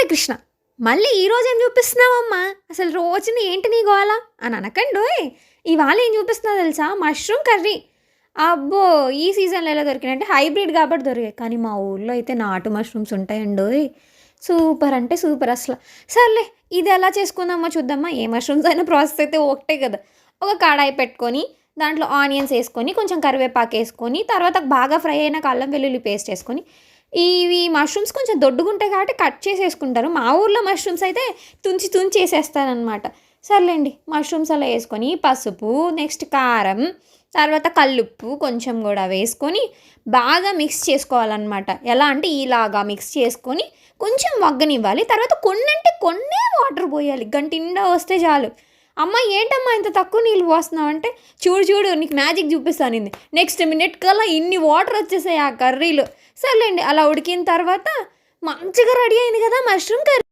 హరే కృష్ణ! మళ్ళీ ఈరోజు ఏం చూపిస్తున్నావమ్మా? అసలు రోజుని ఏంటి నీ గోల అని అనకండోయ్! ఇవాళ ఏం చూపిస్తున్నా తెలుసా? Mushroom curry. అబ్బో! ఈ సీజన్‌లో ఎలా దొరికినాయంటే హైబ్రిడ్ కాబట్టి దొరికాయి. కానీ మా ఊర్లో అయితే నాటు మష్రూమ్స్ ఉంటాయండోయ్! సూపర్ అంటే సూపర్ అసల. సర్లే ఇది ఎలా చేసుకుందామో చూద్దామా? ఏ మష్రూమ్స్ అయినా ప్రాసెస్ అయితే ఒకటే కదా! ఒక కడాయి పెట్టుకొని, దాంట్లో ఆనియన్స్ ఏసుకొని, కొంచెం కరివేపాకేసుకొని, తర్వాత బాగా ఫ్రై అయినాక అల్లం వెల్లుల్లి పేస్ట్ ఏసుకొని, ఇవి మష్రూమ్స్ కొంచెం దొడ్డుగుంటాయి కాబట్టి కట్ చేసేసుకుంటారు. మా ఊర్లో మష్రూమ్స్ అయితే తుంచి తుంచి ఏసేస్తారనమాట. సర్లేండి మష్రూమ్స్ అలా ఏసుకొని, పసుపు, నెక్స్ట్ కారం, తర్వాత కల్లుప్పు కొంచెం గూడా వేసుకొని, బాగా మిక్స్ చేసుకోవాలనమాట. ఎలా అంటే ఇలాగా మిక్స్ చేసుకొని, కొంచెం మగ్గనివ్వాలి. తర్వాత కొన్నంటే కొన్నే వాటర్ పోయాలి. గంటిండా వస్తే చాలు. అమ్మ ఏంటమ్మా ఇంత తక్కువ నీళ్ళు పోస్తున్నావంటే, చూడు చూడు నీకు మ్యాజిక్ చూపిస్తానింది. నెక్స్ట్ మినిట్ కల్లా ఇన్ని వాటర్ వచ్చేసాయి ఆ కర్రీలో. సర్లేండి అలా ఉడికిన తర్వాత మంచిగా రెడీ అయింది కదా మష్రూమ్ కర్రీ.